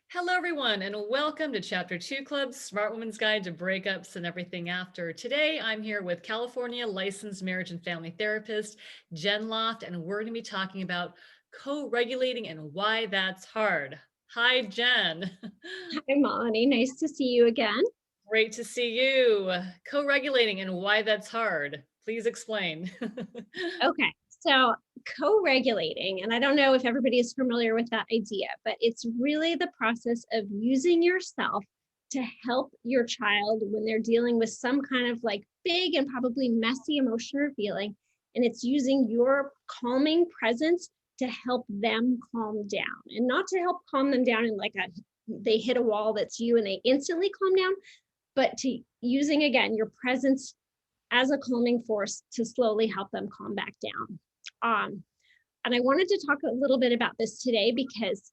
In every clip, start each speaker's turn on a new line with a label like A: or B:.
A: Hello, everyone, and welcome to Chapter 2 Club's Smart Woman's Guide to Breakups and Everything After. Today, I'm here with California licensed marriage and family therapist Jen Loft, and we're going to be talking about co regulating and why that's hard. Hi, Jen.
B: Hi, Melanie. Nice to see you again.
A: Great to see you. Co regulating and why that's hard. Please explain.
B: Okay, so co-regulating, and I don't know if everybody is familiar with that idea, but it's really the process of using yourself to help your child when they're dealing with some kind of like big and probably messy emotion or feeling. And it's using your calming presence to help them calm down and not to help calm them down in like a they hit a wall that's you and they instantly calm down, but to using again your presence as a calming force to slowly help them calm back down. Um, and I wanted to talk a little bit about this today because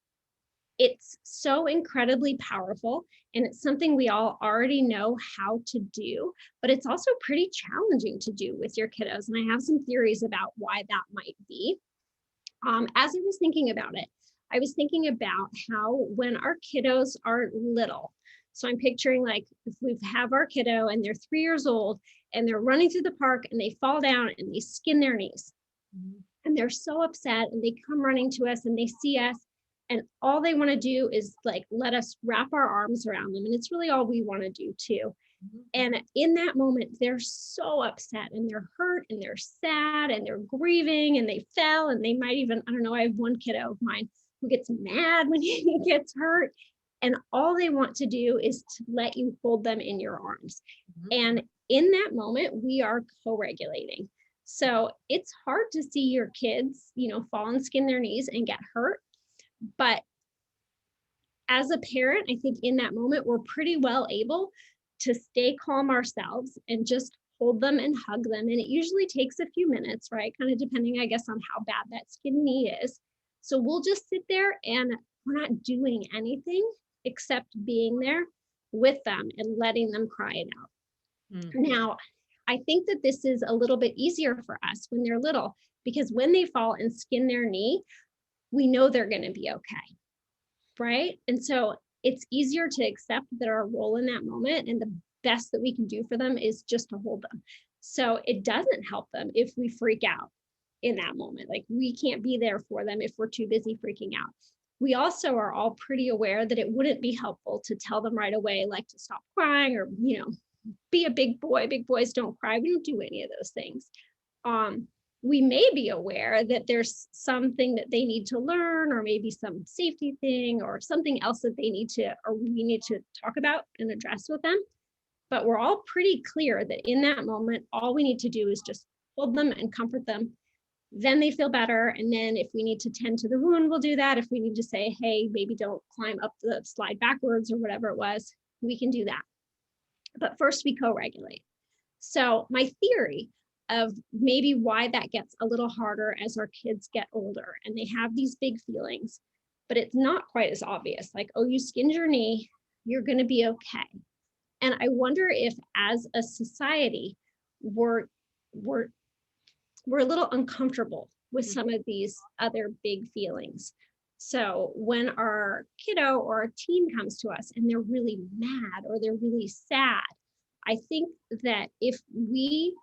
B: it's so incredibly powerful and it's something we all already know how to do, but it's also pretty challenging to do with your kiddos. And I have some theories about why that might be. As I was thinking about it, I was thinking about how when our kiddos are little, so I'm picturing like if we have our kiddo and they're 3 years old and they're running through the park and they fall down and they skin their knees
A: Mhm.
B: and they're so upset and they come running to us and they see us and all they want to do is like let us wrap our arms around them. And it's really all we want to do too. And in that moment, they're so upset and they're hurt and they're sad and they're grieving and they fell and they might even, I don't know, I have one kiddo of mine who gets mad when he gets hurt. And all they want to do is to let you hold them in your arms.
A: Mhm.
B: And in that moment, we are co regulating. So it's hard to see your kids, fall and skin their knees and get hurt. But as a parent, I think in that moment, we're pretty well able to stay calm ourselves and just hold them and hug them. And it usually takes a few minutes, right? Kind of depending, I guess, on how bad that skin knee is. So we'll just sit there and we're not doing anything except being there with them and letting them cry it out.
A: Mhm.
B: Now, I think that this is a little bit easier for us when they're little because when they fall and skin their knee, we know they're going to be okay, right? And so it's easier to accept that our role in that moment and the best that we can do for them is just to hold them. So it doesn't help them if we freak out in that moment. Like we can't be there for them if we're too busy freaking out. We also are all pretty aware that it wouldn't be helpful to tell them right away, like to stop crying or, be a big boy. Big boys don't cry. We don't do any of those things. um, we may be aware that there's something that they need to learn, or maybe some safety thing, or something else that they need to, or we need to talk about and address with them. But we're all pretty clear that in that moment, all we need to do is just hold them and comfort them. Then they feel better. And then if we need to tend to the wound, we'll do that. If we need to say, hey, maybe don't climb up the slide backwards or whatever it was, we can do that. But first, we co regulate. So, my theory of maybe why that gets a little harder as our kids get older and they have these big feelings, but it's not quite as obvious like, oh, you skinned your knee, you're going to be okay. And I wonder if, as a society, we're, we're, we're a little uncomfortable with some of these other big feelings. So, when our kiddo or our teen comes to us and they're really mad or they're really sad, I think that if we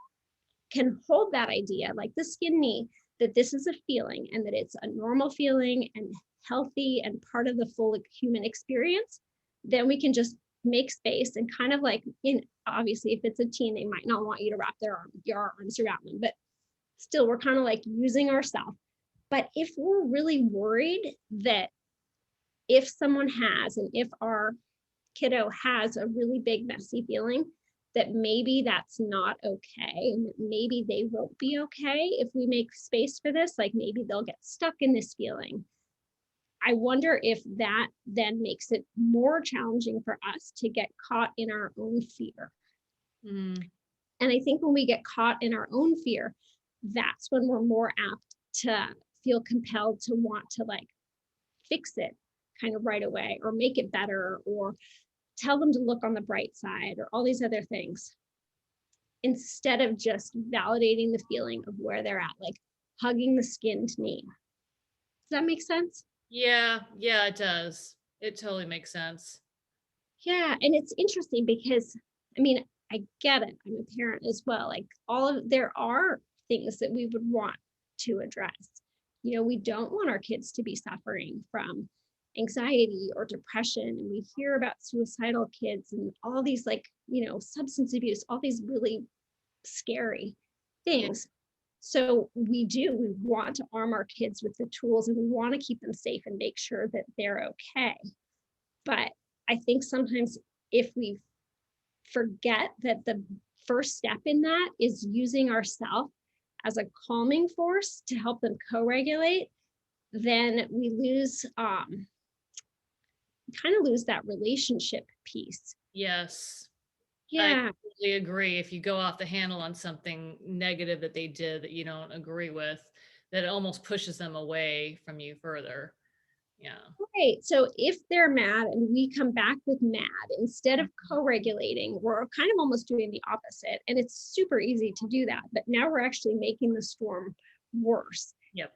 B: can hold that idea, like the skin knee, that this is a feeling and that it's a normal feeling and healthy and part of the full human experience, then we can just make space and kind of like in obviously if it's a teen, they might not want you to wrap your arms around them, but still we're kind of like using ourselves. But if we're really worried that if someone has and if our kiddo has a really big messy feeling, that maybe that's not okay and that maybe they won't be okay if we make space for this, like maybe they'll get stuck in this feeling. I wonder if that then makes it more challenging for us to get caught in our own fear.
A: Mhm.
B: And I think when we get caught in our own fear, that's when we're more apt to feel compelled to want to like fix it kind of right away or make it better or tell them to look on the bright side or all these other things instead of just validating the feeling of where they're at, like hugging the skinned knee. Does that make sense?
A: Yeah, yeah, it does. It totally makes sense.
B: Yeah, and it's interesting because, I mean, I get it. I'm a parent as well. Like there are things that we would want to address. We don't want our kids to be suffering from anxiety or depression. And we hear about suicidal kids and all these like, substance abuse, all these really scary
A: Yeah.
B: things. So we want to arm our kids with the tools and we want to keep them safe and make sure that they're okay. But I think sometimes if we forget that the first step in that is using ourselves as a calming force to help them co-regulate, then we kind of lose that relationship piece.
A: Yes. I
B: Yeah,
A: totally agree. If you go off the handle on something negative that they did that you don't agree with, that it almost pushes them away from you further. Yeah.
B: right. So if they're mad and we come back with mad, instead of co-regulating, we're kind of almost doing the opposite. And it's super easy to do that. But now we're actually making the storm worse.
A: Yep.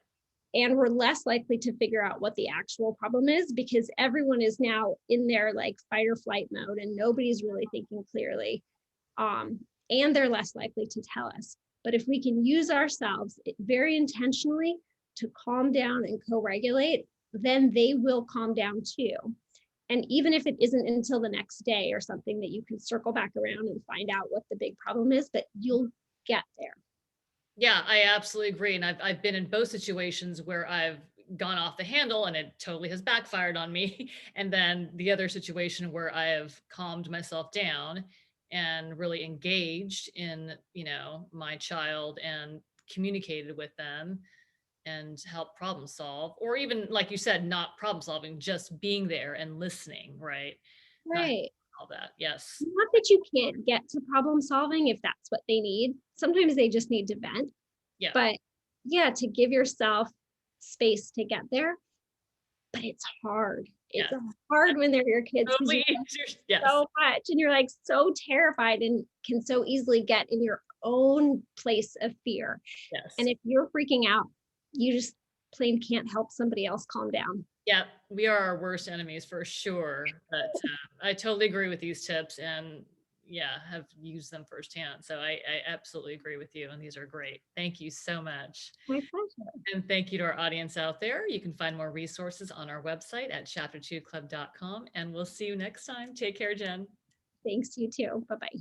B: And we're less likely to figure out what the actual problem is because everyone is now in their like fight or flight mode and nobody's really thinking clearly. And they're less likely to tell us. But if we can use ourselves very intentionally to calm down and co-regulate, then they will calm down too. And even if it isn't until the next day or something that you can circle back around and find out what the big problem is, but you'll get there.
A: Yeah, I absolutely agree. And I've been in both situations where I've gone off the handle and it totally has backfired on me. And then the other situation where I have calmed myself down and really engaged in, my child and communicated with them and help problem solve, or even like you said, not problem solving, just being there and listening, right? Not
B: Right.
A: all that. Yes.
B: Not that you can't get to problem solving if that's what they need. Sometimes they just need to vent.
A: Yeah.
B: But yeah, to give yourself space to get there. But it's hard. It's
A: Yes.
B: hard when they're your kids because
A: Totally.
B: you're like
A: Yes.
B: so much and you're like so terrified and can so easily get in your own place of fear.
A: Yes.
B: And if you're freaking out, you just plain can't help somebody else calm down.
A: Yeah, we are our worst enemies for sure. But I totally agree with these tips and yeah, have used them firsthand. So I absolutely agree with you. And these are great. Thank you so much.
B: My pleasure.
A: And thank you to our audience out there. You can find more resources on our website at chapter2club.com. And we'll see you next time. Take care, Jen.
B: Thanks, you too. Bye bye.